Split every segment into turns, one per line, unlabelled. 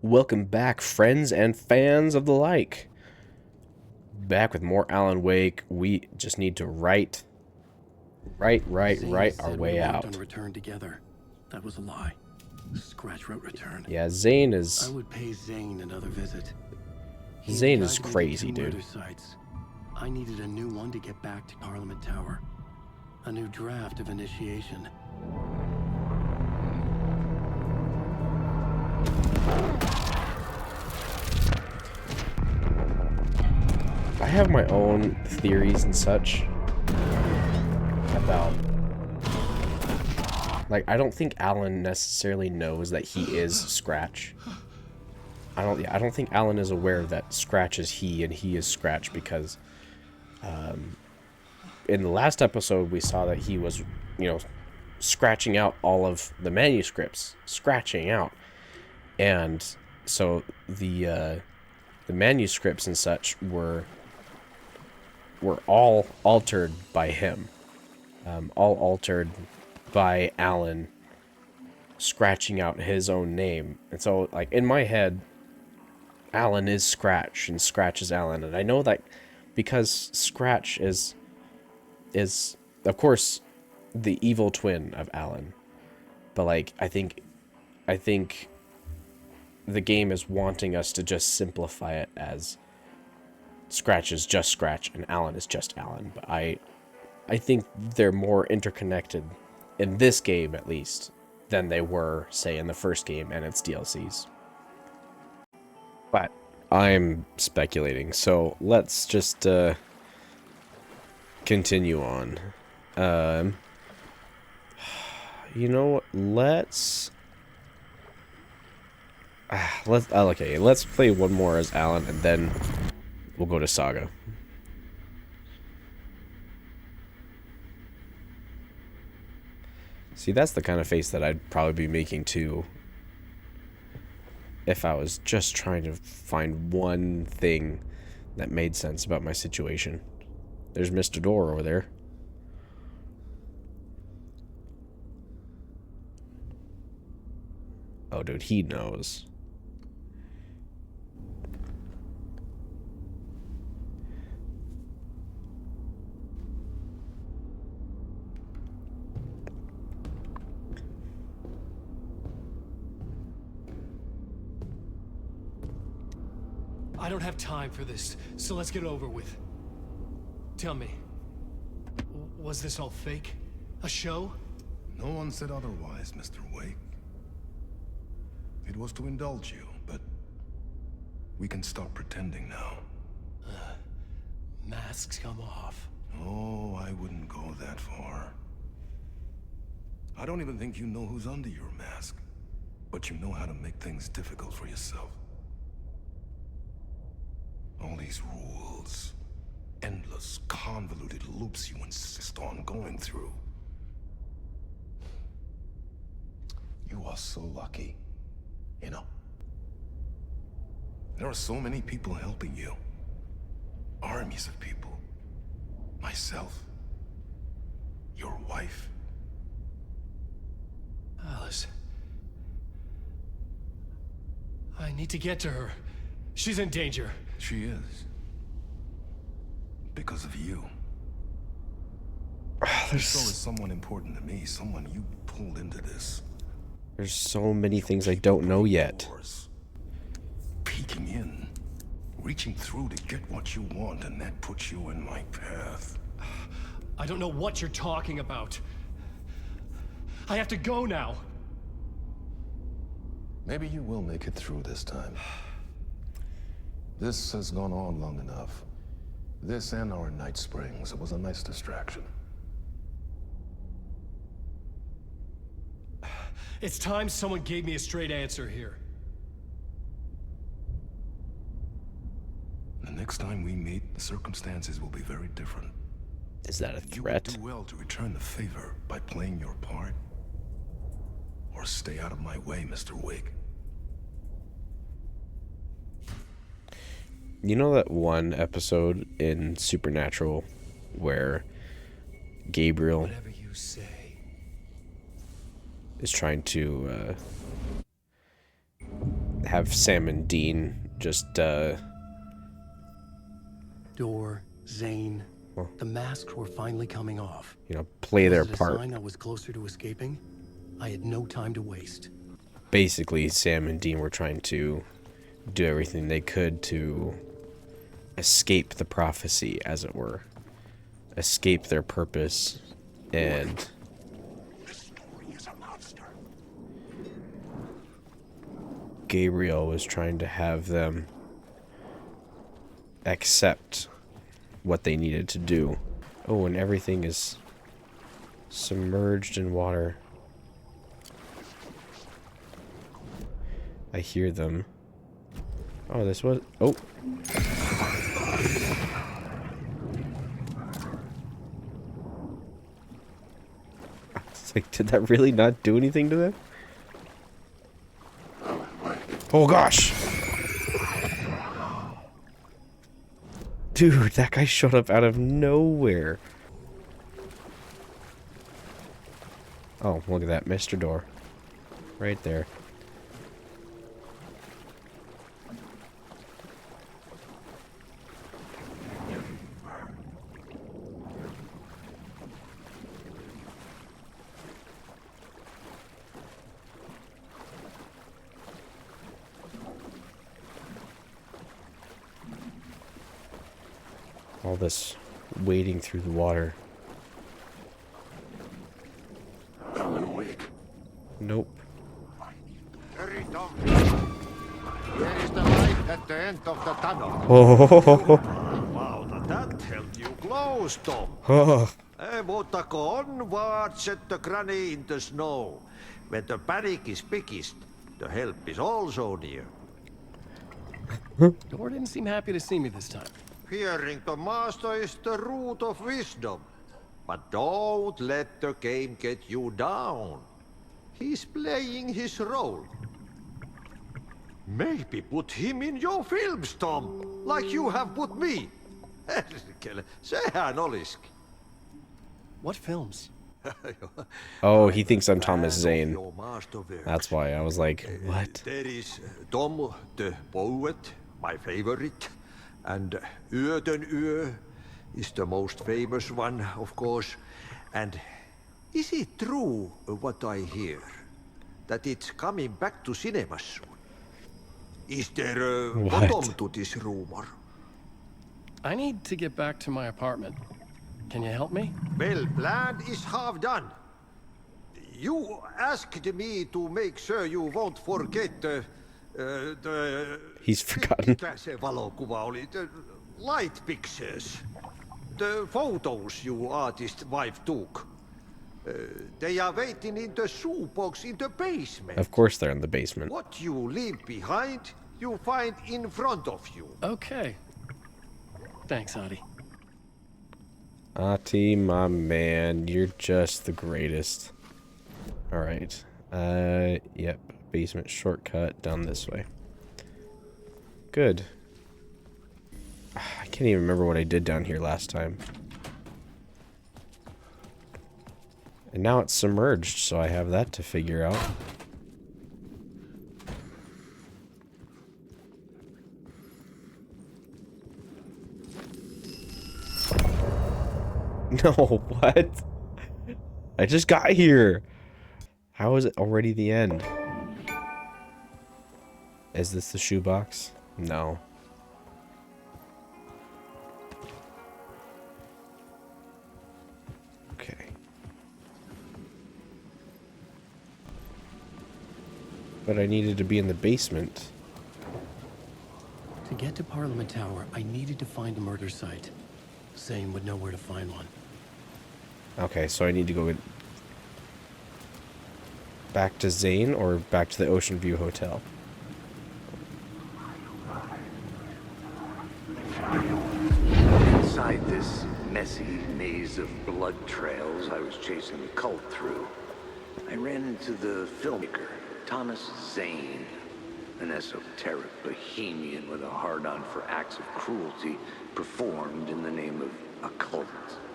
Welcome back, friends and fans of the like. Back with more Alan Wake. We just need to write our way out.
On return together. That was a lie. Scratch wrote return.
Yeah, Zane
I
is...
would pay Zane another visit.
Zane is crazy, dude.
Sites. I needed a new one to get back to Parliament Tower. A new draft of initiation.
I have my own theories and such about... Like, I don't think Alan necessarily knows that he is Scratch. I don't think Alan is aware that Scratch is he and he is Scratch because in the last episode we saw that he was, scratching out all of the manuscripts, scratching out. And so the manuscripts and such were all altered by him. All altered by Alan scratching out his own name. And so, like, in my head, Alan is Scratch and Scratch is Alan. And I know that because Scratch is of course the evil twin of Alan. But like I think the game is wanting us to just simplify it as Scratch is just Scratch and Alan is just Alan. But I think they're more interconnected in this game, at least, than they were, say, in the first game and its DLCs. But I'm speculating, so let's just continue on. You know what? Let's play one more as Alan, and then we'll go to Saga. See, that's the kind of face that I'd probably be making too if I was just trying to find one thing that made sense about my situation. There's Mr. Door over there. Oh, dude, he knows.
I don't have time for this, so let's get it over with. Tell me, was this all fake? A show?
No one said otherwise, Mr. Wake. It was to indulge you, but we can stop pretending now.
Masks come off.
Oh, I wouldn't go that far. I don't even think you know who's under your mask, but you know how to make things difficult for yourself. All these rules, endless, convoluted loops you insist on going through. You are so lucky, you know. There are so many people helping you. Armies of people. Myself. Your wife.
Alice. I need to get to her. She's in danger.
She is. Because of you.
There's
So is someone important to me, someone you pulled into this.
There's so many things I don't know yet.
Peeking in, reaching through to get what you want, and that puts you in my path.
I don't know what you're talking about. I have to go now.
Maybe you will make it through this time. This has gone on long enough. This and our Night Springs, it was a nice distraction.
It's time someone gave me a straight answer here.
The next time we meet, the circumstances will be very different.
Is that a
You would
threat?
do well to return the favor by playing your part. Or stay out of my way, Mr. Wake.
You know that one episode in Supernatural where Gabriel
Whatever you say.
is trying to have Sam and Dean just
Door, Zane. The masks were finally coming off.
you know, play their
Was it a
part.
sign I was closer to escaping? I had no time to waste.
Basically, Sam and Dean were trying to do everything they could to escape the prophecy, as it were. Escape their purpose, and Gabriel was trying to have them accept what they needed to do. Oh, and everything is submerged in water. I hear them. Oh, this was... Oh. It's like, did that really not do anything to them? Oh, gosh. Dude, that guy showed up out of nowhere. Oh, look at that, Mr. Door. Right there. All this wading through the water.
Alan awake.
Nope.
Hurry, Tom. Here is the light at the end of the tunnel.
Oh,
Wow, that held you close, Tom.
oh.
Mutta onwards at the granny in the snow. When the panic is biggest, the help is also near.
Door didn't seem happy to see me this time.
Fearing the master is the root of wisdom. But don't let the game get you down. He's playing his role. Maybe put him in your films, Tom, like you have put me. Herkele, sehän olisikin.
What films?
Oh, he thinks I'm Thomas
Man of
Zane.
your masterworks.
That's why I was like, what?
There is Tom the poet, my favorite, and Yöten Yö is the most famous one, of course. And is it true what I hear, that it's coming back to cinemas soon? Is there a
What?
bottom to this rumor?
I need to get back to my apartment. Can you help me?
Well, plan is half done. You asked me to make sure you won't forget the
He's forgotten.
mikä se valokuva oli? The light pictures. The photos your artist wife took. They are waiting in the shoebox in the basement.
Of course they're in the basement.
What you leave behind, you find in front of you.
Okay. Thanks, Adi.
Ati, my man, you're just the greatest. Alright. Yep. Basement shortcut down this way. Good. I can't even remember what I did down here last time. And now it's submerged, so I have that to figure out. No, what? I just got here. How is it already the end? Is this the shoebox? No. Okay. But I needed to be in the basement.
To get to Parliament Tower, I needed to find a murder site. Zane would know where to find one.
Okay, so I need to go back to Zane or back to the Ocean View Hotel?
Inside this messy maze of blood trails I was chasing the cult through, I ran into the filmmaker, Thomas Zane, an esoteric bohemian with a hard-on for acts of cruelty performed in the name of occult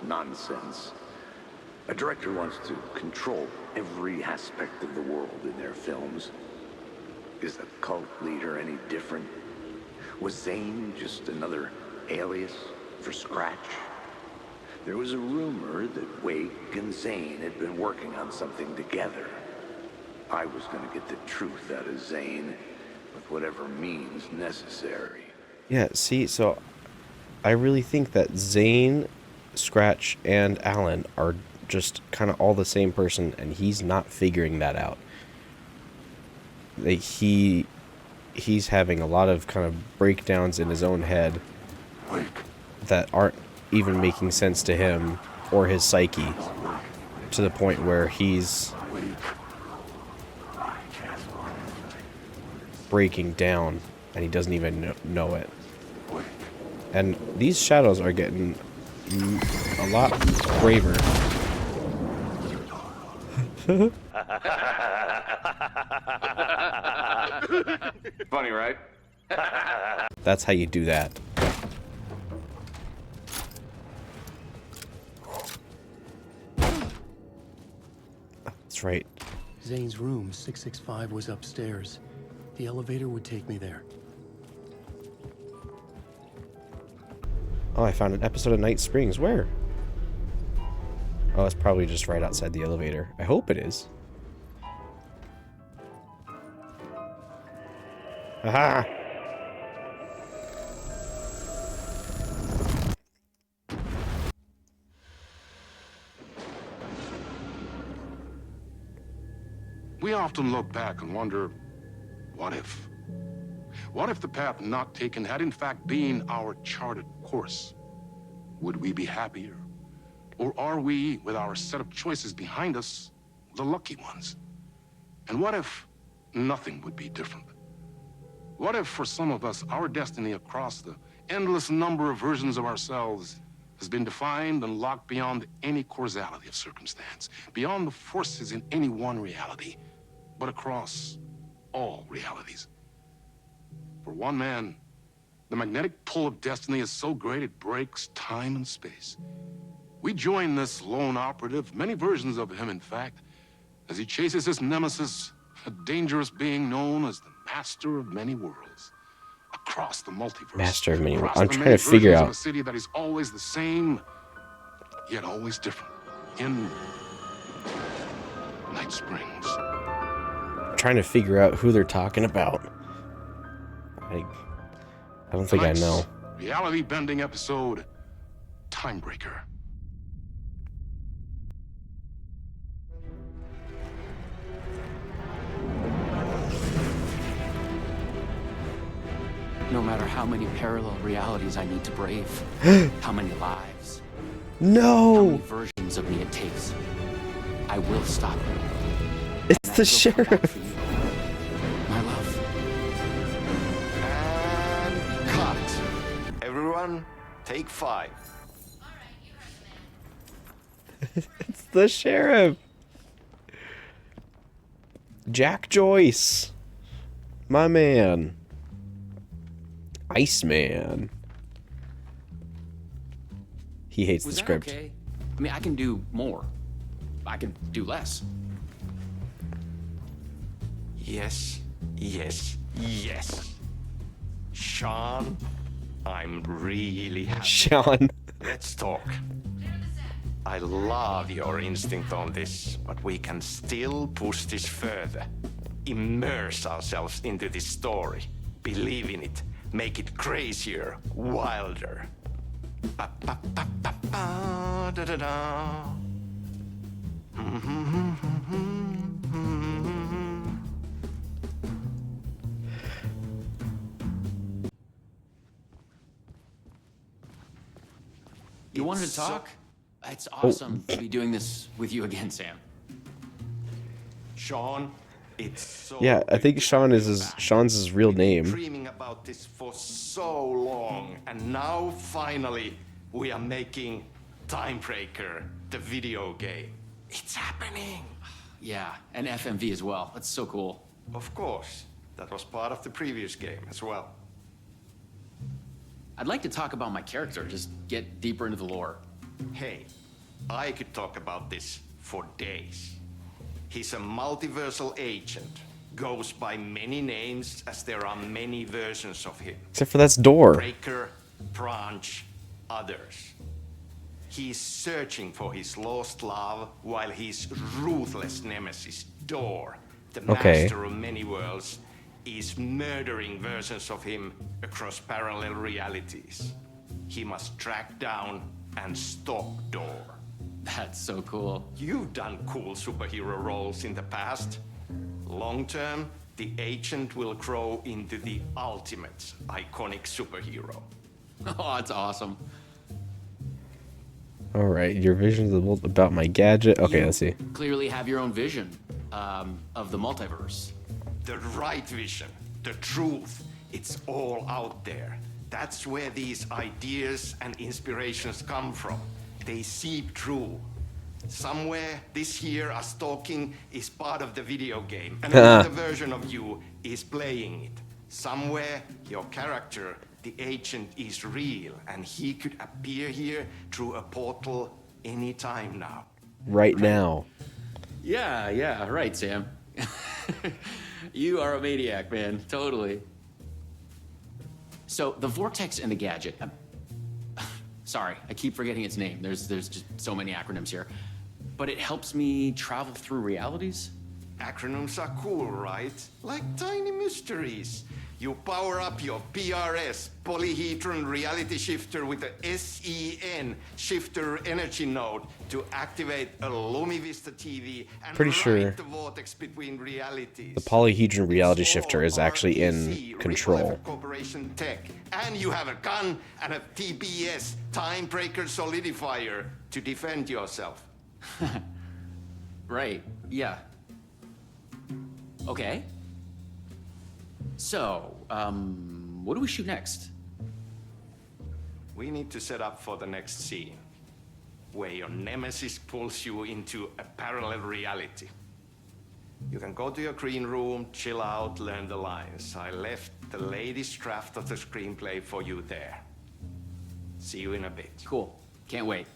nonsense. A director wants to control every aspect of the world in their films. Is the cult leader any different? Was Zane just another alias for Scratch? There was a rumor that Wake and Zane had been working on something together. I was going to get the truth out of Zane with whatever means necessary.
Yeah, see, so I really think that Zane, Scratch, and Alan are just kind of all the same person, and he's not figuring that out. Like, he's having a lot of kind of breakdowns in his own head that aren't even making sense to him or his psyche, to the point where he's breaking down and he doesn't even know it. And these shadows are getting a lot braver.
Funny, right?
That's how you do that. That's right.
Zane's room, 665, was upstairs. The elevator would take me there.
Oh, I found an episode of Night Springs. Where? Oh, it's probably just right outside the elevator. I hope it is. Aha!
We often look back and wonder, what if? What if the path not taken had in fact been our charted course? Would we be happier? Or are we, with our set of choices behind us, the lucky ones? And what if nothing would be different? What if, for some of us, our destiny across the endless number of versions of ourselves has been defined and locked beyond any causality of circumstance, beyond the forces in any one reality, but across all realities? For one man, the magnetic pull of destiny is so great it breaks time and space. We join this lone operative, many versions of him, in fact, as he chases his nemesis, a dangerous being known as the Master of Many Worlds, across the multiverse.
Master of Many Worlds.
Across
I'm
the
trying
many
to figure
versions of
out.
a city that is always the same, yet always different. In Night Springs.
I'm trying to figure out who they're talking about. I don't think I know.
Reality-bending episode, Timebreaker.
No matter how many parallel realities I need to brave, how many lives, how
No!
many versions of me it takes, I will stop it.
It's the
I will come back
sheriff!
for you, my love.
And cut. Everyone, take 5.
It's the sheriff! Jack Joyce! My man. Iceman. He hates
Was
the
that
script.
okay? I mean, I can do more. I can do less.
Yes, yes, yes. Sean, I'm really happy.
Sean.
Let's talk. I love your instinct on this, but we can still push this further. Immerse ourselves into this story. Believe in it. Make it crazier, wilder. Ba, ba, ba, ba, ba, da, da, da.
You wanted to talk? It's awesome to be doing this with you again, Sam.
Sean, it's so
Yeah, I think
good to
Sean
have
is
you
his
back.
Sean's his real
We've been
name.
dreaming about this for so long, and now finally we are making Timebreaker, the video game. It's happening.
Yeah, and FMV as well. That's so cool.
Of course, that was part of the previous game as well.
I'd like to talk about my character, just get deeper into the lore.
Hey, I could talk about this for days. He's a multiversal agent. Goes by many names as there are many versions of him.
Except for that's Door.
Breaker, Branch, others. He's searching for his lost love while his ruthless nemesis, Door, the master of many worlds, is murdering versions of him across parallel realities. He must track down and stop Door.
That's so cool.
You've done cool superhero roles in the past. Long term, the agent will grow into the ultimate iconic superhero.
Oh, that's awesome.
All right, your visions about my gadget. Okay,
You
let's see.
clearly have your own vision of the multiverse.
The right vision, the truth, it's all out there. That's where these ideas and inspirations come from. They seep through. Somewhere this here us talking is part of the video game. Another version of you is playing it. Somewhere your character, the agent, is real and he could appear here through a portal anytime now.
Right now.
Yeah, right, Sam. You are a maniac, man. Totally. So the vortex and the gadget. Sorry, I keep forgetting its name. There's just so many acronyms here. But it helps me travel through realities?
Acronyms are cool, right? Like tiny mysteries. You power up your PRS, polyhedron reality shifter, with a SEN shifter energy node to activate a LumiVista TV and
Pretty sure
the vortex between realities.
the polyhedron reality shifter is actually in Control.
Corporation tech. And you have a gun and a TBS, time breaker solidifier, to defend yourself.
Right, yeah. Okay. So, what do we shoot next?
We need to set up for the next scene, where your nemesis pulls you into a parallel reality. You can go to your green room, chill out, learn the lines. I left the latest draft of the screenplay for you there. See you in a bit.
Cool. Can't wait.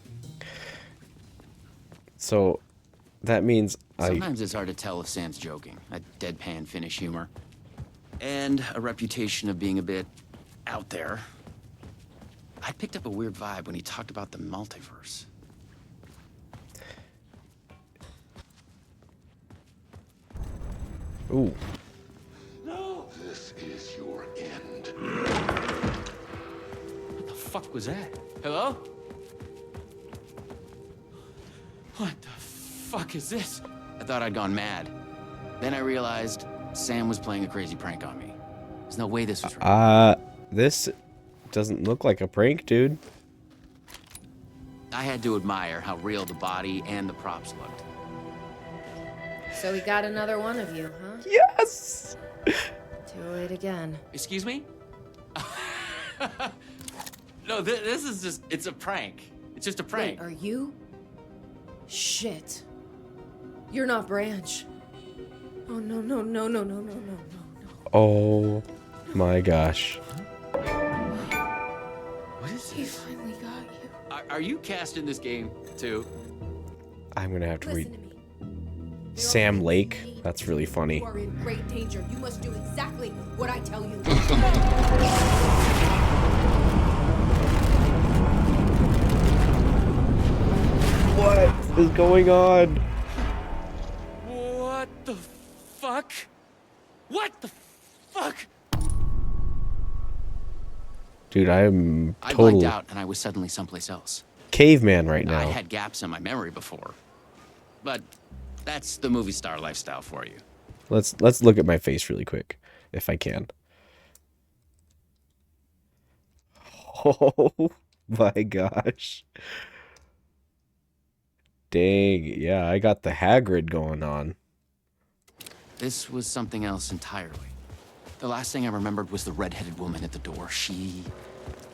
So that means
Sometimes it's hard to tell if Sam's joking. That deadpan Finnish humor. And a reputation of being a bit out there. I picked up a weird vibe when he talked about the multiverse.
Ooh.
No, this is your end.
What the fuck was that? Hello? What the fuck is this? I thought I'd gone mad. Then I realized Sam was playing a crazy prank on me. There's no way this was real.
This doesn't look like a prank, dude.
I had to admire how real the body and the props looked.
So we got another one of you, huh?
Yes!
Too late again.
Excuse me? No, this is just, it's a prank. It's just a prank.
Wait, are you? Shit. You're not Branch. Oh, no, no, no, no, no, no, no, no, no.
Oh my gosh.
What is
He
this?
finally got you.
Are you cast in this game, too?
I'm gonna have to
Listen
read
to me.
Sam Lake. That's really funny.
You are in great danger. You must do exactly what I tell you.
What is going on?
What the fuck? What the fuck?
Dude, I'm
I
total
blanked out and I was suddenly someplace else.
caveman right
I
now.
had gaps in my memory before. But that's the movie star lifestyle for you.
Let's look at my face really quick, if I can. Oh my gosh. Dang, yeah, I got the Hagrid going on.
This was something else entirely. The last thing I remembered was the red-headed woman at the door. She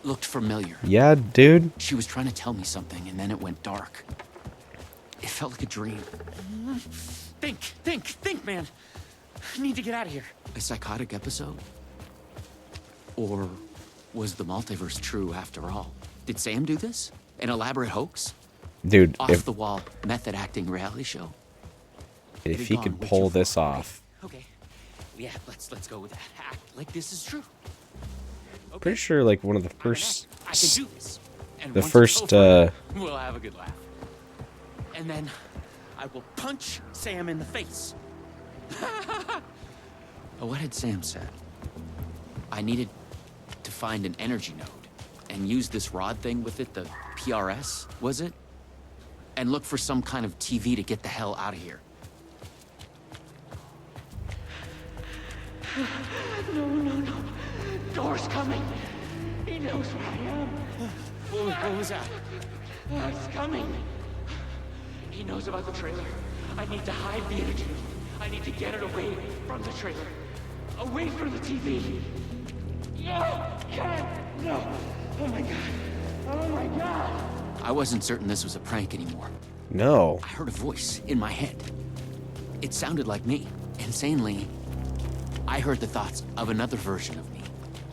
looked familiar.
Yeah, dude.
She was trying to tell me something, and then it went dark. It felt like a dream. Think, man. I need to get out of here. A psychotic episode? Or was the multiverse true after all? Did Sam do this? An elaborate hoax?
Dude,
Off the wall method acting reality show.
if he could pull this off.
Okay. Yeah, let's go with that. Act like this is true.
Pretty sure like one of the first
I can do this. And
the
once
first
it's over, we'll have a good laugh. And then I will punch Sam in the face. What had Sam said? I needed to find an energy node and use this rod thing with it, the PRS, was it? And look for some kind of TV to get the hell out of here. No. Door's coming. He knows where I am. What was that? It's coming. He knows about the trailer. I need to hide the energy. I need to get it away from the trailer. Away from the TV. No! Ken! No! Oh my god! Oh my god! I wasn't certain this was a prank anymore.
No.
I heard a voice in my head. It sounded like me. Insanely, I heard the thoughts of another version of me.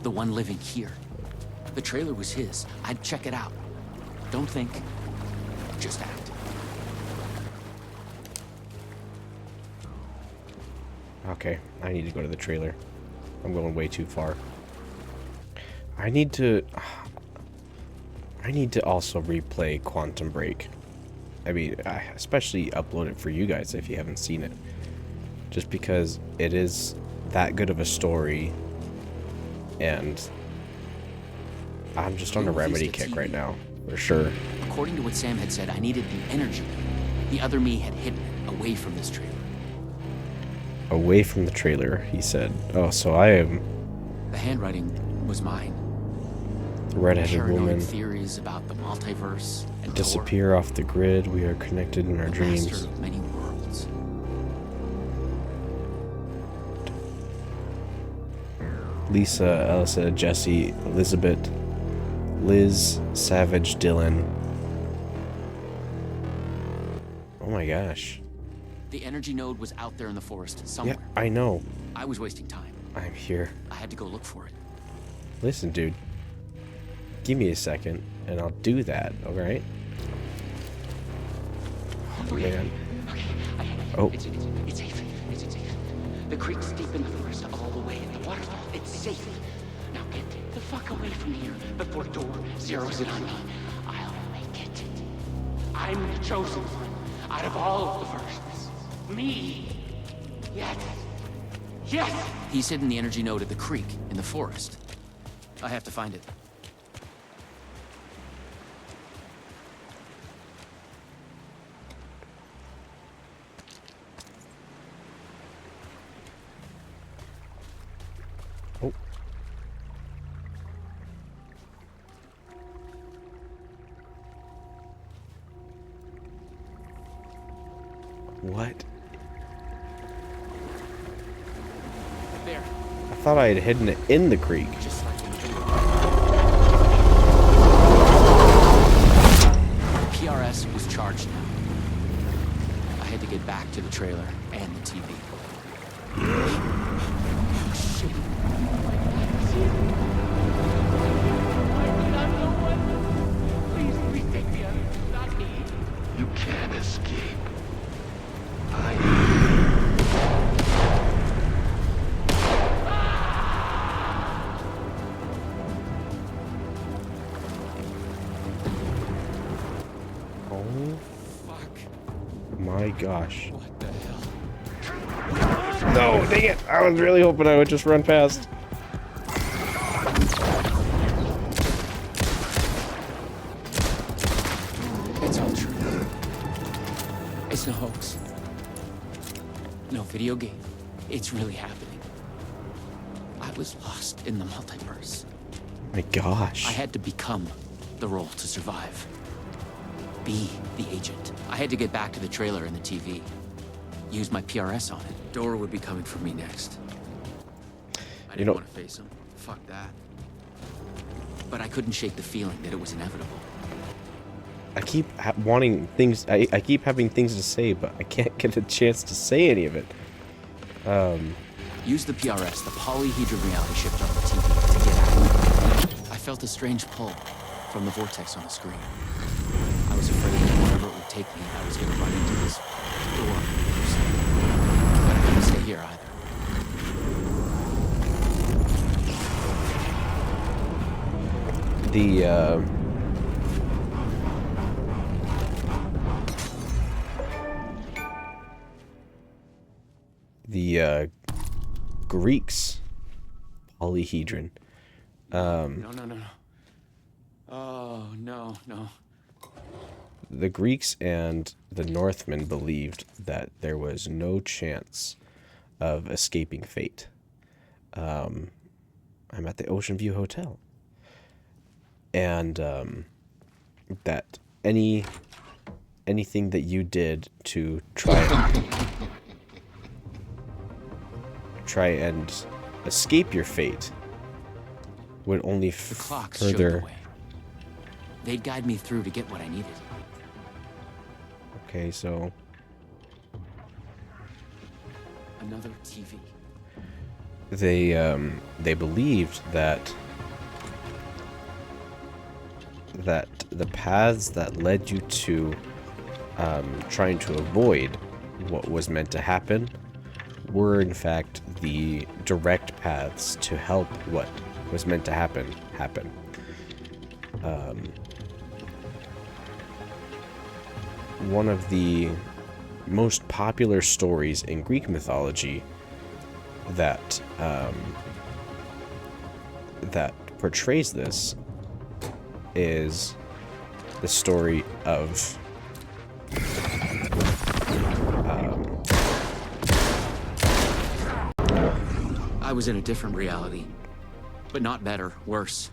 The one living here. The trailer was his. I'd check it out. Don't think. Just act.
Okay, I need to go to the trailer. I'm going way too far. I need to also replay Quantum Break. I mean, especially upload it for you guys if you haven't seen it. Just because it is that good of a story, and I'm just on a Remedy kick right now, for sure.
According to what Sam had said, I needed the energy. The other me had hidden it away from this trailer.
Away from the trailer, he said. Oh, so I am...
The handwriting was mine.
The red-headed
Paranoid
woman.
Theories about the multiverse and
Disappear off the grid. We are connected in our
the
dreams.
master of many worlds.
Lisa, Elsa, Jesse, Elizabeth, Liz, Savage, Dylan. Oh my gosh.
The energy node was out there in the forest somewhere.
Yeah, I know.
I was wasting time.
I'm here.
I had to go look for it.
Listen, dude. Give me a second, and I'll do that, alright? Oh, man. Oh.
It's safe. It's safe. The creek's deep in the forest, all the way in the waterfall. It's safe. Now get the fuck away from here before Door zeroes in on me. I'll make it. I'm the chosen one out of all of the versions. Me. Yes. Yes! He's hidden the energy node at the creek in the forest. I have to find it.
Oh. What?
There.
I thought I had hidden it in the creek.
Just like the PRS was charged now. I had to get back to the trailer and the TV. Shit. Please take me out. Not me.
You can't escape.
Oh my gosh.
What the hell?
No, dang it! I was really hoping I would just run past.
It's all true. It's no hoax. No video game. It's really happening. I was lost in the multiverse.
My gosh.
I had to become the role to survive. Be the agent. I had to get back to the trailer and the TV. Use my PRS on it. Dora would be coming for me next. I didn't want to face him. Fuck that. But I couldn't shake the feeling that it was inevitable.
I keep wanting things. I keep having things to say, but I can't get a chance to say any of it.
Use the PRS, the polyhedron reality shifter on the TV, to get out. I felt a strange pull from the vortex on the screen. I was afraid that whatever it take me, I was gonna run into this door. But I couldn't stay here either.
The Greeks, polyhedron.
No. Oh, no.
The Greeks and the Northmen believed that there was no chance of escaping fate. I'm at the Ocean View Hotel. And that anything that you did to try and escape your fate would only
The clocks showed the
further.
way. They'd guide me through to get what I needed.
Okay, so
Another TV.
they believed that the paths that led you to trying to avoid what was meant to happen were in fact the direct paths to help what was meant to happen. One of the most popular stories in Greek mythology that portrays this is the story of
I was in a different reality. But not better, worse.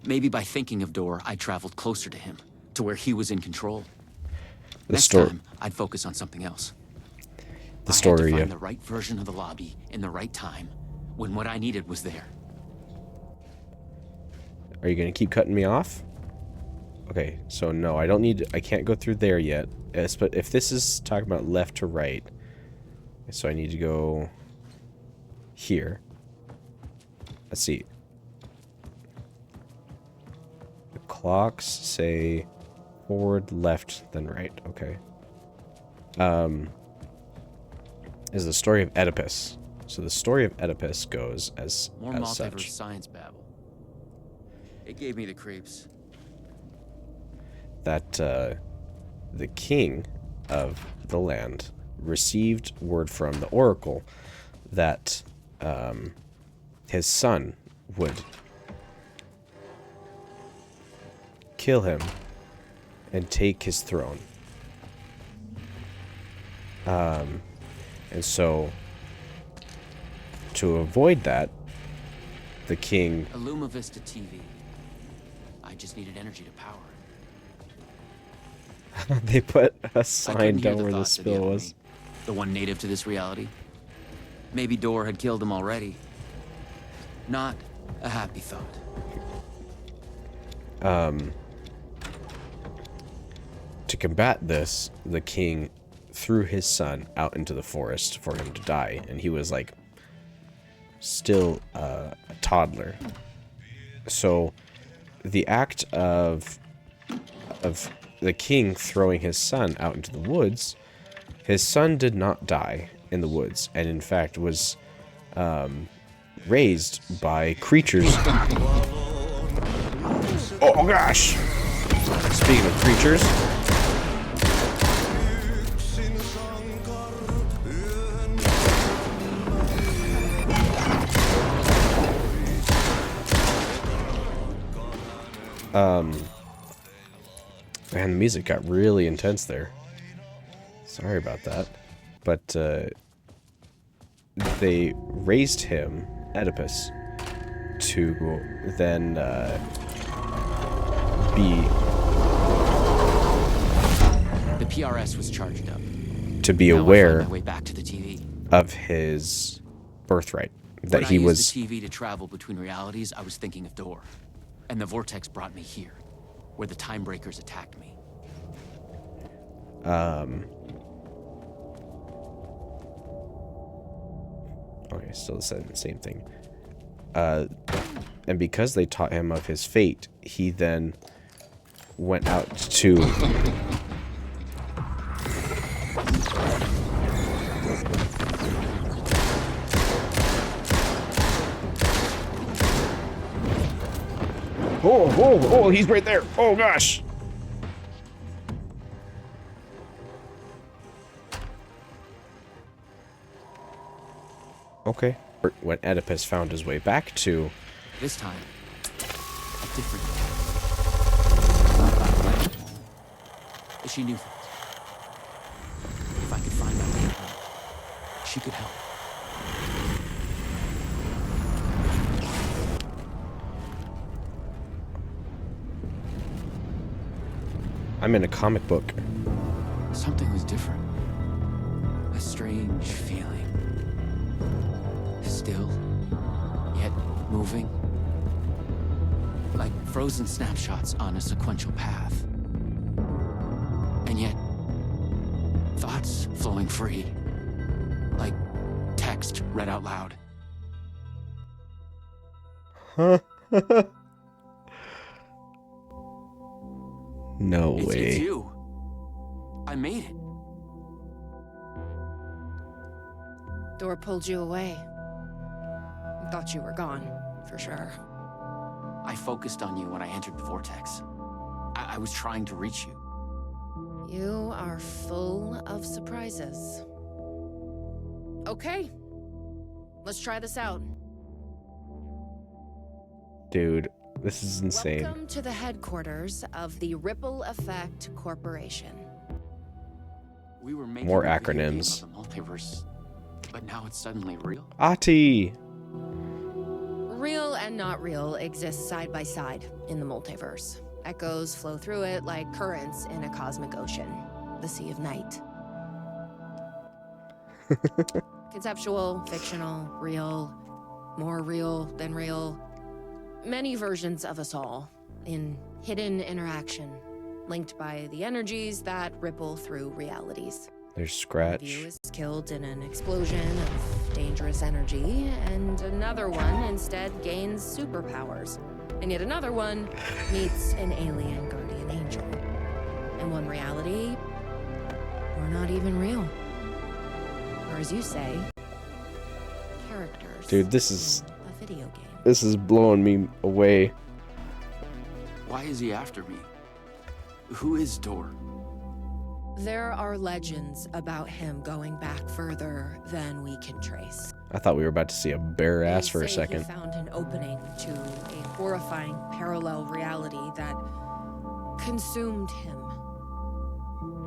Maybe by thinking of Door, I traveled closer to him, to where he was in control. Next time, I'd focus on something else.
The
I
story
had to
of
find the right version of the lobby in the right time, when what I needed was there.
Are you gonna keep cutting me off? Okay, so no, I can't go through there yet. But if this is talking about left to right, so I need to go here. Let's see. The clocks say forward, left, then right. Okay. Is the story of Oedipus. So the story of Oedipus goes as
More
such.
multiverse science babble. It gave me the creeps.
That the king of the land received word from the oracle that his son would kill him and take his throne. And so, to avoid that, the king...
Illuma Vista TV. I just needed energy to power it.
They put a
I
sign
couldn't hear
down where the
thoughts of
spill
enemy,
was.
the one native to this reality. Maybe Door had killed him already. Not a happy thought.
To combat this, the king threw his son out into the forest for him to die, and he was like still a toddler. So the act of the king throwing his son out into the woods, his son did not die in the woods, and in fact was raised by creatures. Oh gosh! Speaking of creatures, man, the music got really intense there. Sorry about that. But they raised him, Oedipus, to then be...
The PRS was charged up.
to be
Now I
aware
find my way back to the TV.
of his birthright. That
When
he
I used
was...
the TV to travel between realities, I was thinking of Door. And the vortex brought me here, where the time breakers attacked me.
Okay, still the same thing. And because they taught him of his fate, he then went out to Oh, he's right there. Oh, gosh. Okay. When Oedipus found his way back to...
This time, a different not about Glenn. She knew things. If I could find my way home, she could help.
I'm in a comic book.
Something was different. A strange feeling. Still, yet moving. Like frozen snapshots on a sequential path. And yet, thoughts flowing free. Like text read out loud.
Huh? No way.
It's you. I made it.
Door pulled you away. Thought you were gone, for sure.
I focused on you when I entered the vortex. I was trying to reach you.
You are full of surprises. Okay. Let's try this out.
Dude, this is insane.
Welcome to the headquarters of the Ripple Effect Corporation.
We were making
More
a video game
acronyms.
of the multiverse, but now it's suddenly real.
Ati!
Real and not real exist side by side in the multiverse. Echoes flow through it like currents in a cosmic ocean, the Sea of Night. Conceptual, fictional, real, more real than real. Many versions of us all, in hidden interaction, linked by the energies that ripple through realities.
There's
One
Scratch.
of you is killed in an explosion of dangerous energy, and another one instead gains superpowers. And yet another one meets an alien guardian angel. In one reality, we're not even real. Or as you say, characters.
Dude, this is...
in a video game.
This is blowing me away.
Why is he after me? Who is Dor?
There are legends about him going back further than we can trace.
I thought we were about to see a bare ass for a
They say
second.
He found an opening to a horrifying parallel reality that consumed him,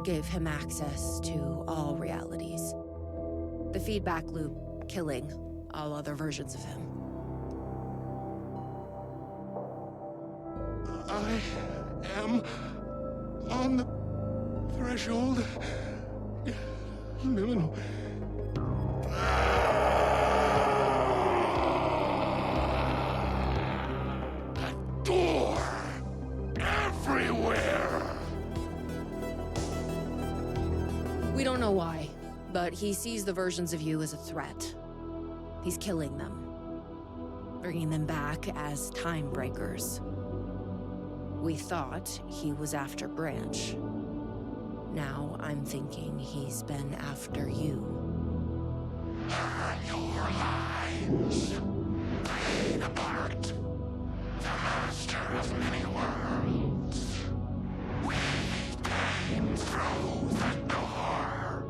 gave him access to all realities. The feedback loop killing all other versions of him.
I am on the threshold. No. A door everywhere.
We don't know why, but he sees the versions of you as a threat. He's killing them, bringing them back as time breakers. We thought he was after Branch. Now I'm thinking he's been after you.
Your lives played a part. The master of many worlds. We came through the door.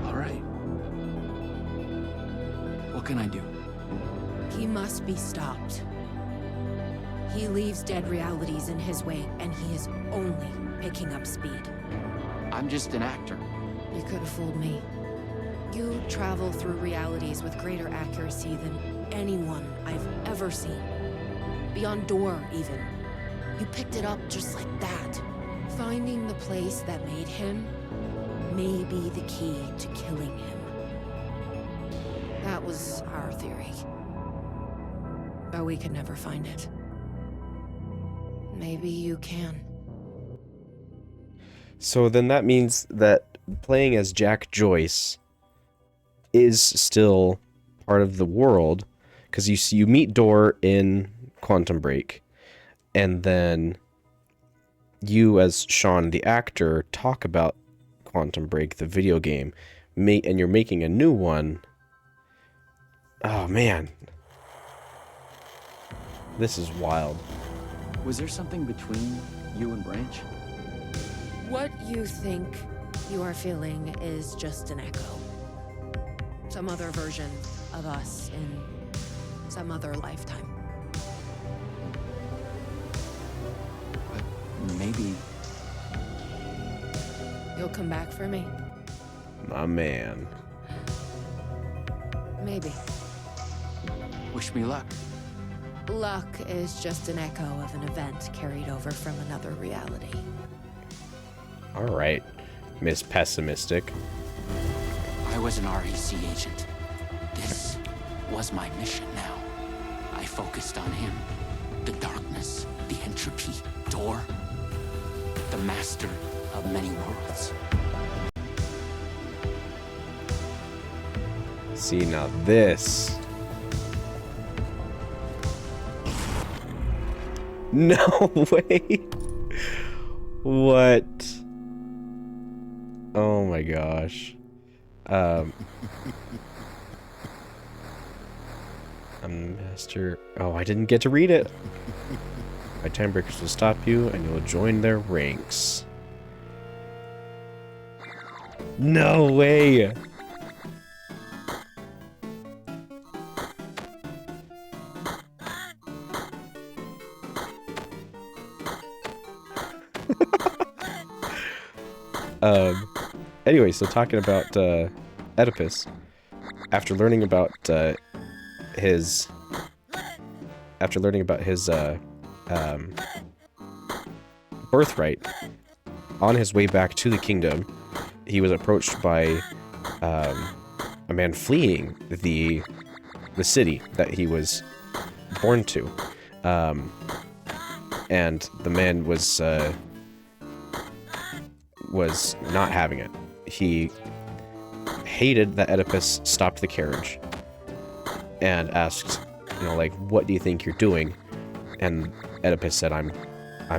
All right. What can I do?
He must be stopped. He leaves dead realities in his wake, and he is only picking up speed.
I'm just an actor.
You could have fooled me. You travel through realities with greater accuracy than anyone I've ever seen. Beyond Door, even. You picked it up just like that. Finding the place that made him may be the key to killing him. That was our theory. But we could never find it. Maybe you can.
So then that means that playing as Jack Joyce is still part of the world, because you meet Dor in Quantum Break, and then you as Sean the actor talk about Quantum Break, the video game, and you're making a new one. Oh man. This is wild.
Was there something between you and Branch?
What you think you are feeling is just an echo. Some other version of us in some other lifetime.
But maybe...
You'll come back for me?
My man.
Maybe.
Wish me luck.
Luck is just an echo of an event carried over from another reality.
Alright, Miss Pessimistic.
I was an REC agent. This was my mission now. I focused on him. The darkness, the entropy, door. The master of many worlds.
See, now this. No way. What? Oh my gosh. A master. Oh, I didn't get to read it. My time breakers will stop you and you'll join their ranks. No way. Anyway, so talking about Oedipus, after learning about his birthright, on his way back to the kingdom, he was approached by a man fleeing the city that he was born to, and the man was not having it. He hated that Oedipus stopped the carriage and asked, you know, like, what do you think you're doing? And Oedipus said, I'm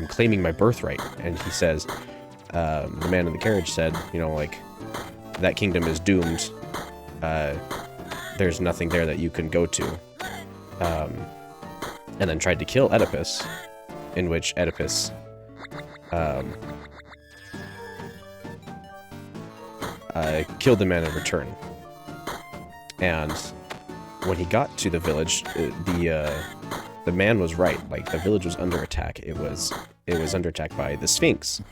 claiming my birthright. And he says, the man in the carriage said, you know, like, that kingdom is doomed. There's nothing there that you can go to. And then tried to kill Oedipus, in which Oedipus killed the man in return. And when he got to the village, the man was right. Like, the village was under attack. It was under attack by the Sphinx.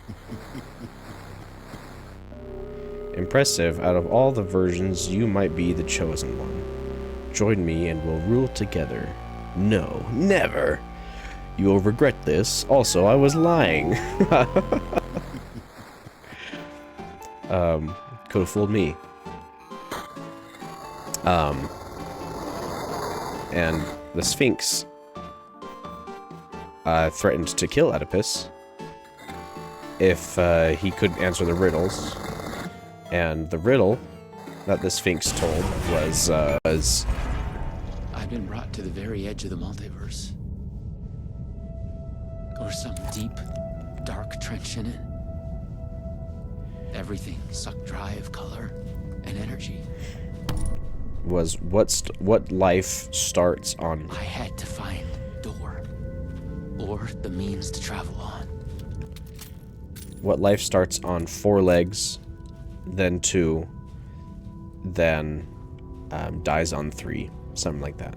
Impressive. Out of all the versions, you might be the chosen one. Join me and we'll rule together. No, never. You will regret this. Also, I was lying. Could have fooled me. And the Sphinx threatened to kill Oedipus if he couldn't answer the riddles. And the riddle that the Sphinx told was
I've been brought to the very edge of the multiverse. Or some deep, dark trench in it. Everything sucked dry of color and energy.
Was what life starts on.
I had to find door, or the means to travel on.
What life starts on 4 legs, then 2, then dies on 3, something like that.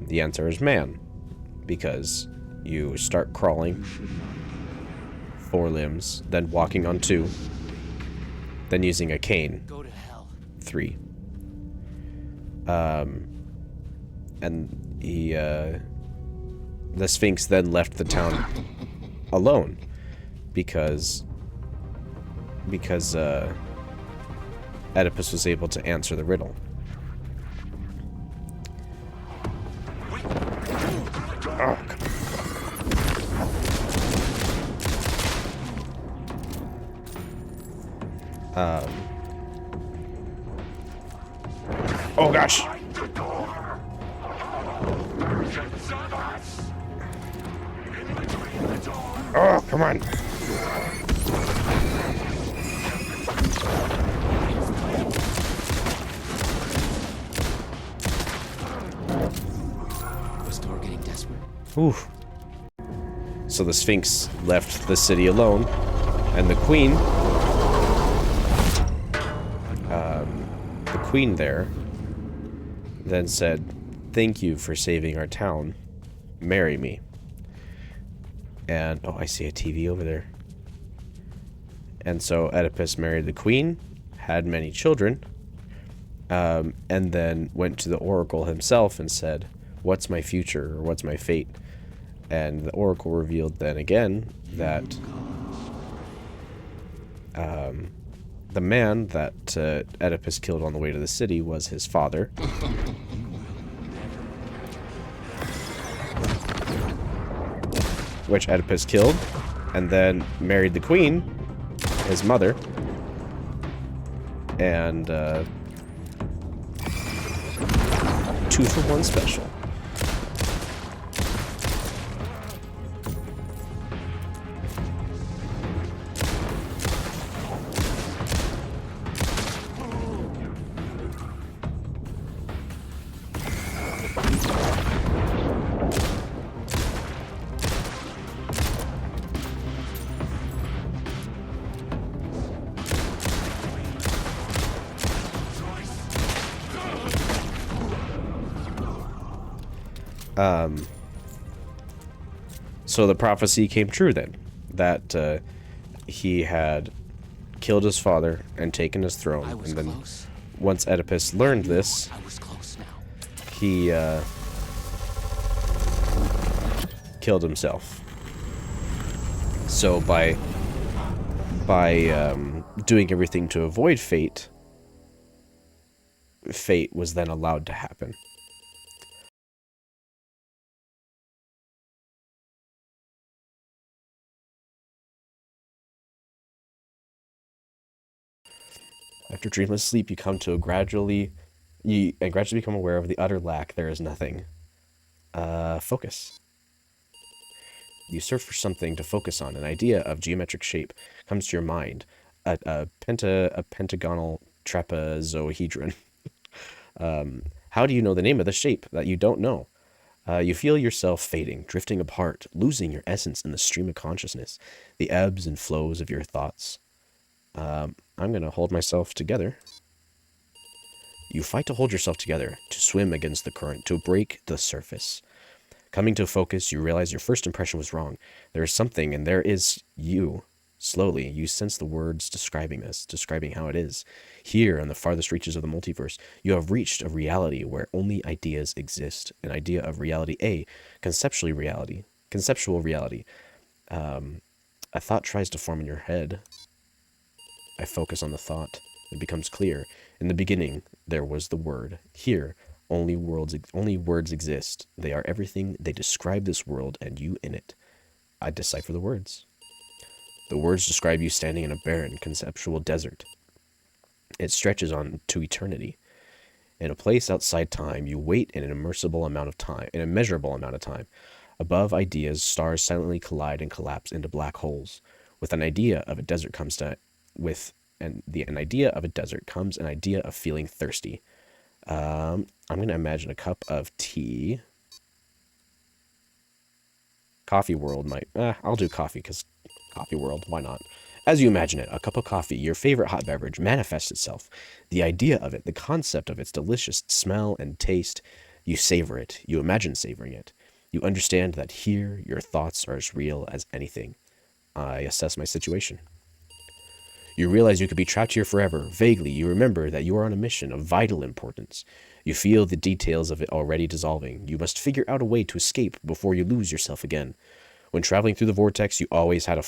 The answer is man, because you start crawling, 4 limbs, then walking on 2, then using a cane,
Go to hell.
3. And he, the Sphinx then left the town alone because Oedipus was able to answer the riddle. Oh, oh gosh. Oh, come on.
Was door getting desperate?
Whew. So the Sphinx left the city alone, and the queen there then said, "Thank you for saving our town. Marry me." And, oh, I see a TV over there. And so Oedipus married the queen, had many children, and then went to the oracle himself and said, "What's my future, or what's my fate?" And the oracle revealed then again that the man that Oedipus killed on the way to the city was his father. Which Oedipus killed, and then married the queen, his mother, and 2-for-1 special. So the prophecy came true then, that he had killed his father and taken his throne, and then once Oedipus learned this, he killed himself. So by doing everything to avoid fate, fate was then allowed to happen. After dreamless sleep, you come to gradually become aware of the utter lack. There is nothing. Focus. You search for something to focus on. An idea of geometric shape comes to your mind. A pentagonal trapezohedron. How do you know the name of the shape that you don't know? You feel yourself fading, drifting apart, losing your essence in the stream of consciousness, the ebbs and flows of your thoughts. I'm going to hold myself together. You fight to hold yourself together, to swim against the current, to break the surface. Coming to focus, you realize your first impression was wrong. There is something, and there is you. Slowly, you sense the words describing this, describing how it is. Here, in the farthest reaches of the multiverse, you have reached a reality where only ideas exist. An idea of reality A, conceptual reality. A thought tries to form in your head. I focus on the thought. It becomes clear. In the beginning, there was the word. Here, only words exist. They are everything. They describe this world and you in it. I decipher the words. The words describe you standing in a barren, conceptual desert. It stretches on to eternity. In a place outside time, you wait in an immeasurable amount of time. Above ideas, stars silently collide and collapse into black holes. With an idea of a desert comes an idea of a desert comes an idea of feeling thirsty. I'm going to imagine a cup of tea. Coffee World might... I'll do coffee, because Coffee World, why not? As you imagine it, a cup of coffee, your favorite hot beverage, manifests itself. The idea of it, the concept of its delicious smell and taste, you savor it. You imagine savoring it. You understand that here, your thoughts are as real as anything. I assess my situation. You realize you could be trapped here forever. Vaguely, you remember that you are on a mission of vital importance. You feel the details of it already dissolving. You must figure out a way to escape before you lose yourself again. When traveling through the vortex, you always had a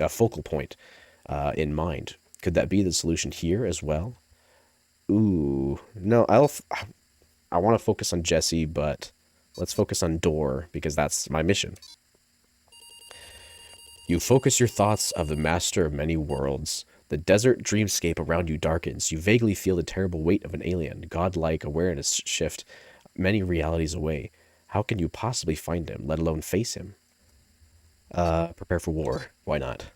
focal point in mind. Could that be the solution here as well? Ooh, no, I want to focus on Jesse, but let's focus on Door, because that's my mission. You focus your thoughts of the master of many worlds. The desert dreamscape around you darkens. You vaguely feel the terrible weight of an alien, godlike awareness shift many realities away. How can you possibly find him, let alone face him? Prepare for war. Why not?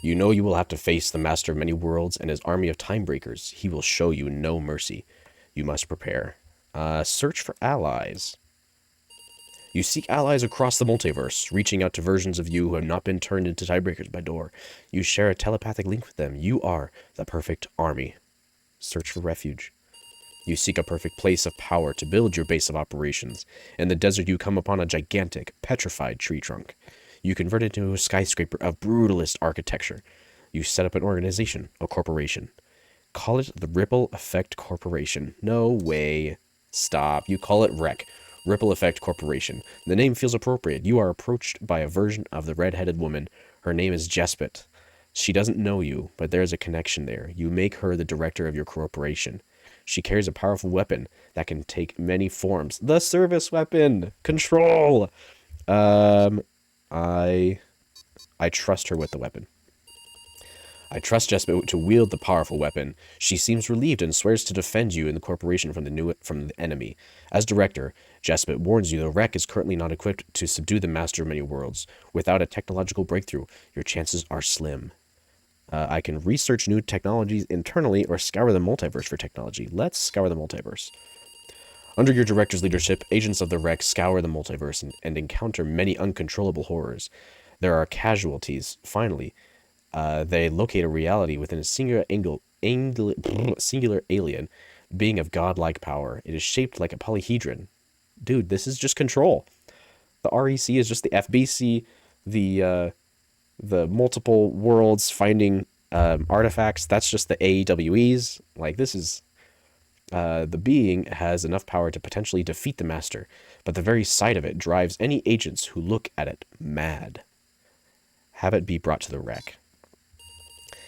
You know you will have to face the master of many worlds and his army of timebreakers. He will show you no mercy. You must prepare. Search for allies. You seek allies across the multiverse, reaching out to versions of you who have not been turned into tiebreakers by Door. You share a telepathic link with them. You are the perfect army. Search for refuge. You seek a perfect place of power to build your base of operations. In the desert, you come upon a gigantic, petrified tree trunk. You convert it into a skyscraper of brutalist architecture. You set up an organization, a corporation. Call it the Ripple Effect Corporation. No way. Stop. You call it REC. Ripple Effect Corporation. The name feels appropriate. You are approached by a version of the red-headed woman. Her name is Jespit. She doesn't know you, but there is a connection there. You make her the director of your corporation. She carries a powerful weapon that can take many forms. The service weapon! Control! I trust her with the weapon. I trust Jespit to wield the powerful weapon. She seems relieved and swears to defend you and the corporation from the enemy. As director, Jespit warns you the REC is currently not equipped to subdue the Master of Many Worlds. Without a technological breakthrough, your chances are slim. I can research new technologies internally or scour the multiverse for technology. Let's scour the multiverse. Under your director's leadership, agents of the REC scour the multiverse and encounter many uncontrollable horrors. There are casualties. Finally, they locate a reality within a singular alien being of godlike power. It is shaped like a polyhedron. Dude, this is just control. The REC is just the FBC, the multiple worlds finding artifacts. That's just the AWEs. Like, this is... the being has enough power to potentially defeat the Master, but the very sight of it drives any agents who look at it mad. Have it be brought to the REC.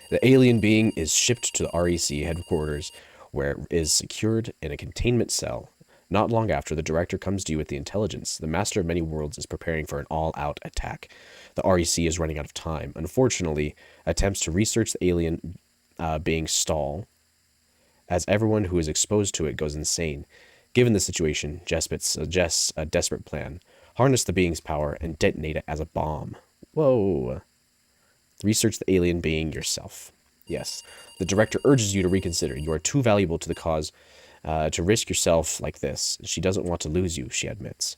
The alien being is shipped to the REC headquarters, where it is secured in a containment cell. Not long after, the director comes to you with the intelligence. The Master of Many Worlds is preparing for an all-out attack. The REC is running out of time. Unfortunately, attempts to research the alien being stall, as everyone who is exposed to it goes insane. Given the situation, Jespit suggests a desperate plan. Harness the being's power and detonate it as a bomb. Whoa. Research the alien being yourself. Yes. The director urges you to reconsider. You are too valuable to the cause to risk yourself like this. She doesn't want to lose you, she admits.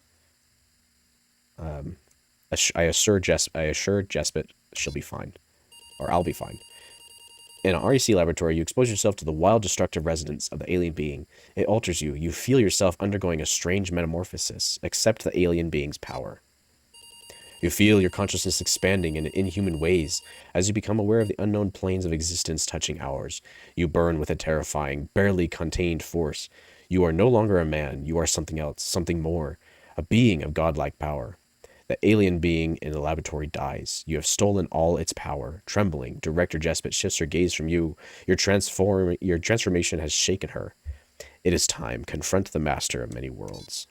I assure Jespit she'll be fine. Or I'll be fine. In an REC laboratory, you expose yourself to the wild, destructive resonance of the alien being. It alters you. You feel yourself undergoing a strange metamorphosis. Accept the alien being's power. You feel your consciousness expanding in inhuman ways as you become aware of the unknown planes of existence touching ours. You burn with a terrifying, barely contained force. You are no longer a man. You are something else, something more, a being of godlike power. The alien being in the laboratory dies. You have stolen all its power. Trembling, Director Jespit shifts her gaze from you. Your transformation has shaken her. It is time. Confront the Master of Many Worlds.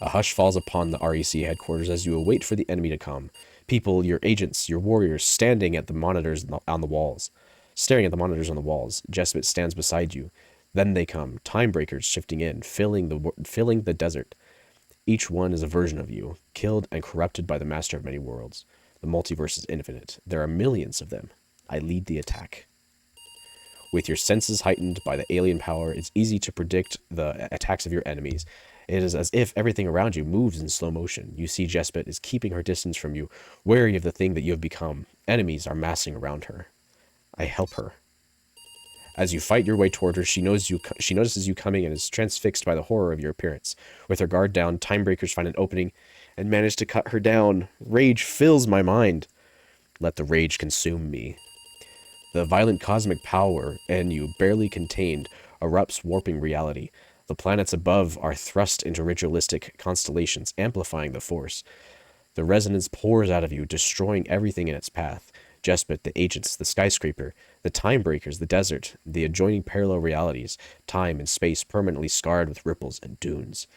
A hush falls upon the REC headquarters as you await for the enemy to come. People, your agents, your warriors, standing at the monitors on the walls. Staring at the monitors on the walls, Jespit stands beside you. Then they come, time breakers shifting in, filling the desert. Each one is a version of you, killed and corrupted by the Master of Many Worlds. The multiverse is infinite. There are millions of them. I lead the attack. With your senses heightened by the alien power, it's easy to predict the attacks of your enemies. It is as if everything around you moves in slow motion. You see Jespit is keeping her distance from you, wary of the thing that you have become. Enemies are massing around her. I help her. As you fight your way toward her, she notices you coming and is transfixed by the horror of your appearance. With her guard down, time breakers find an opening and manage to cut her down. Rage fills my mind. Let the rage consume me. The violent cosmic power in you, barely contained, erupts, warping reality. The planets above are thrust into ritualistic constellations, amplifying the force. The resonance pours out of you, destroying everything in its path. Jespit, the agents, the skyscraper, the time breakers, the desert, the adjoining parallel realities, time and space permanently scarred with ripples and dunes,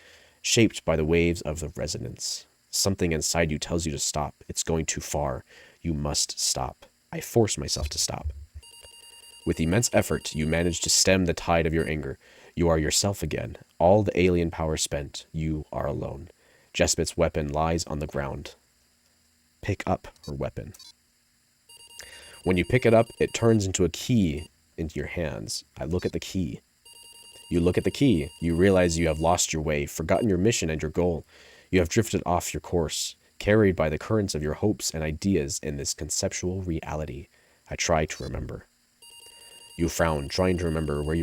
shaped by the waves of the resonance. Something inside you tells you to stop. It's going too far. You must stop. I force myself to stop. With immense effort, you manage to stem the tide of your anger. You are yourself again. All the alien power spent. You are alone. Jespit's weapon lies on the ground. Pick up her weapon. When you pick it up, it turns into a key into your hands. I look at the key. You look at the key. You realize you have lost your way, forgotten your mission and your goal. You have drifted off your course, carried by the currents of your hopes and ideas in this conceptual reality. I try to remember. You frown, trying to remember where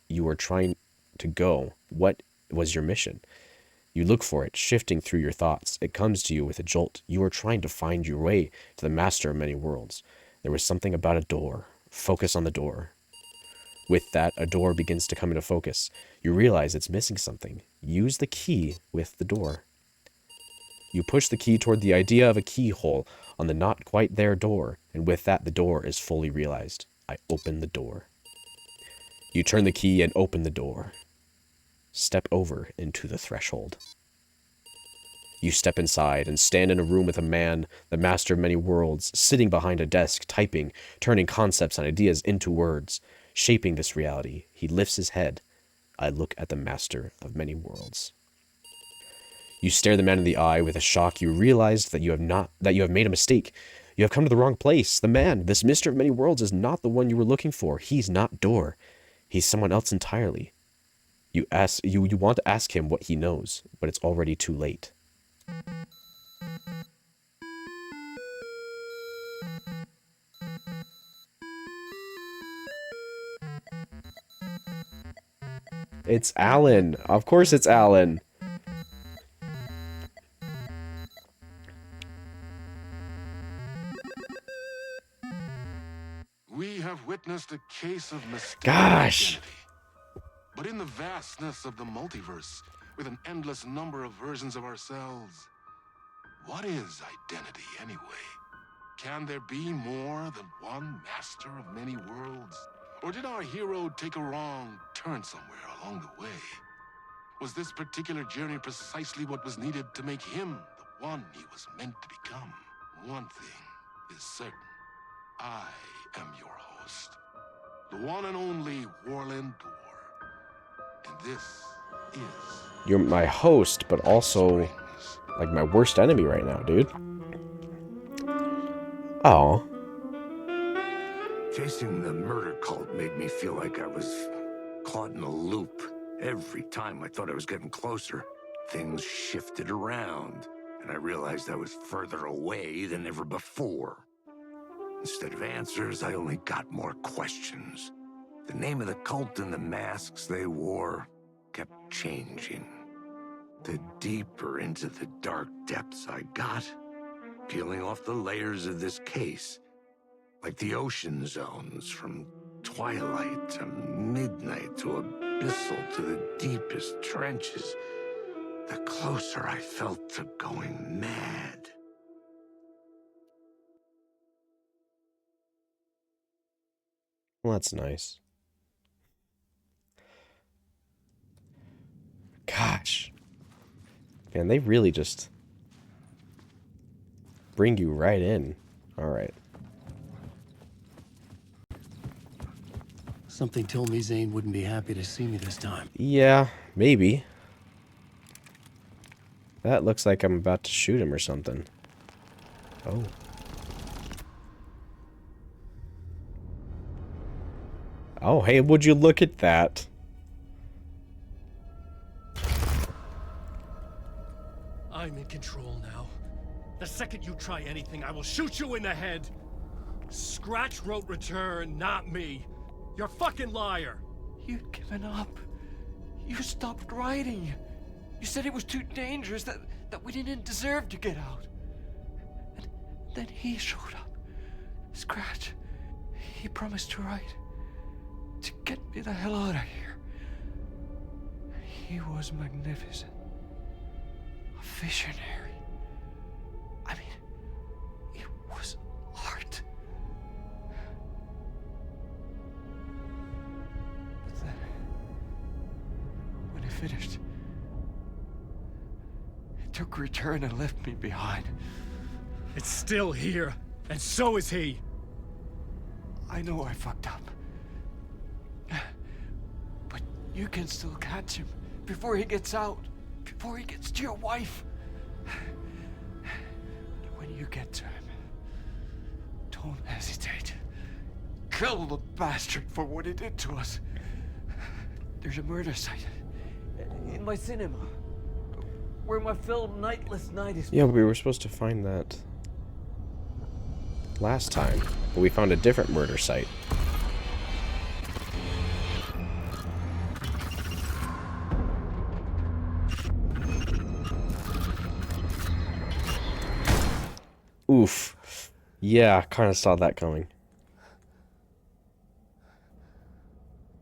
you were trying to go. What was your mission? You look for it, shifting through your thoughts. It comes to you with a jolt. You are trying to find your way to the master of many worlds. There was something about a door. Focus on the door. With that, a door begins to come into focus. You realize it's missing something. Use the key with the door. You push the key toward the idea of a keyhole on the not quite there door, and with that, the door is fully realized. I open the door. You turn the key and open the door. Step over into the threshold. You step inside and stand in a room with a man, the master of many worlds, sitting behind a desk, typing, turning concepts and ideas into words, shaping this reality. He lifts his head. I look at the master of many worlds. You stare the man in the eye with a shock. You realize that you have made a mistake. You have come to the wrong place. The man, this mister of many worlds, is not the one you were looking for. He's not Door. He's someone else entirely. You want to ask him what he knows, but it's already too late. It's Alan. Of course it's Alan.
We have witnessed a case of mistaken
Gosh.
identity. But in the vastness of the multiverse, with an endless number of versions of ourselves, what is identity anyway? Can there be more than one master of many worlds? Or did our hero take a wrong turn somewhere along the way? Was this particular journey precisely what was needed to make him the one he was meant to become? One thing is certain. I am your host, the one and only Warland Door. And this is...
You're my host, but also like my worst enemy right now, dude. Oh.
Chasing the murder cult made me feel like I was caught in a loop. Every time I thought I was getting closer, things shifted around, and I realized I was further away than ever before. Instead of answers, I only got more questions. The name of the cult and the masks they wore kept changing. The deeper into the dark depths I got, peeling off the layers of this case, like the ocean zones, from twilight to midnight to abyssal to the deepest trenches, the closer I felt to going mad.
Well, that's nice. Gosh. Man, they really just bring you right in. Alright.
Something told me Zane wouldn't be happy to see me this time.
Yeah, maybe. That looks like I'm about to shoot him or something. Oh. Oh, hey, would you look at that?
I'm in control now. The second you try anything, I will shoot you in the head. Scratch wrote return, not me. You're a fucking liar.
You'd given up. You stopped writing. You said it was too dangerous, that we didn't deserve to get out. And then he showed up. Scratch. He promised to write. To get me the hell out of here. He was magnificent. A visionary. I mean, it was art. But then, when he finished, he took return and left me behind.
It's still here, and so is he.
I know I fucked up. But you can still catch him before he gets out, before he gets to your wife. When you get to him, don't hesitate. Kill the bastard for what he did to us. There's a murder site in my cinema. where my film Nightless Night is.
Yeah, we were supposed to find that last time, but we found a different murder site. Oof. Yeah, kind of saw that coming.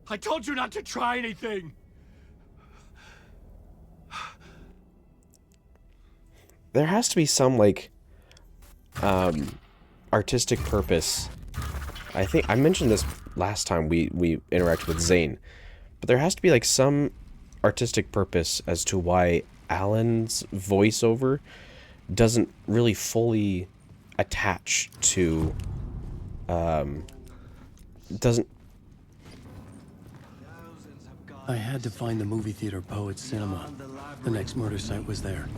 I told you not to try anything!
There has to be some, like, artistic purpose. I think I mentioned this last time we interacted with Zane, but there has to be, like, some artistic purpose as to why Alan's voiceover doesn't really fully attach to, doesn't...
I had to find the movie theater Poet Cinema. The next murder site was there.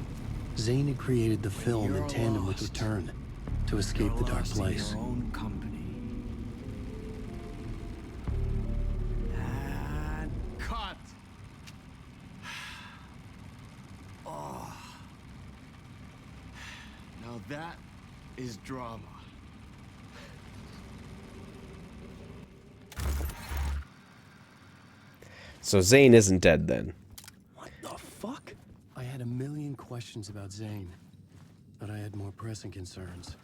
Zane had created the film in tandem with Return to escape the dark place.
And cut. Oh. Now that is drama.
So Zane isn't dead then.
What the fuck? I had a million questions about Zane, but I had more pressing concerns.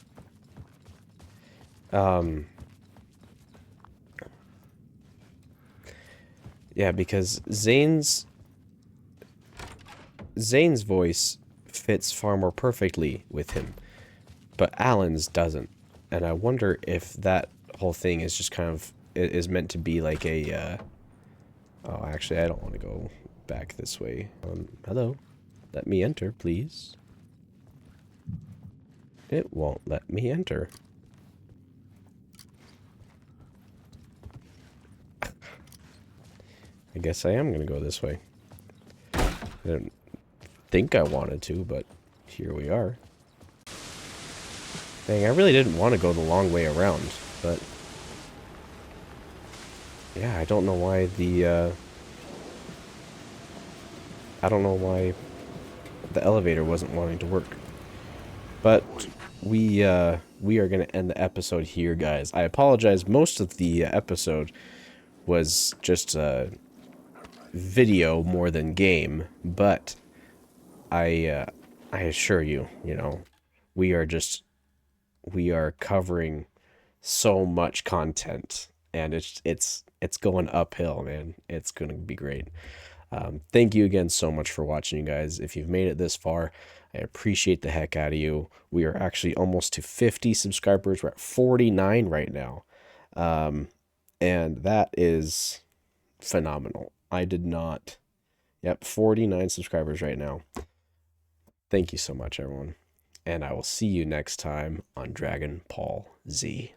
Yeah, because Zane's voice fits far more perfectly with him, but Alan's doesn't. And I wonder if that whole thing is just kind of is meant to be like a oh, actually, I don't want to go back this way. Hello. Let me enter, please. It won't let me enter. I guess I am going to go this way. I didn't think I wanted to, but here we are. Dang, I really didn't want to go the long way around, but... yeah, I don't know why the, I don't know why the elevator wasn't wanting to work. But we are going to end the episode here, guys. I apologize. Most of the episode was just video more than game, but I assure you, you know, we are covering so much content, and it's going uphill, man. It's going to be great. Thank you again so much for watching, you guys. If you've made it this far, I appreciate the heck out of you. We are actually almost to 50 subscribers. We're at 49 right now. And that is phenomenal. I did not... Yep, 49 subscribers right now. Thank you so much, everyone. And I will see you next time on Dragon Ball Z.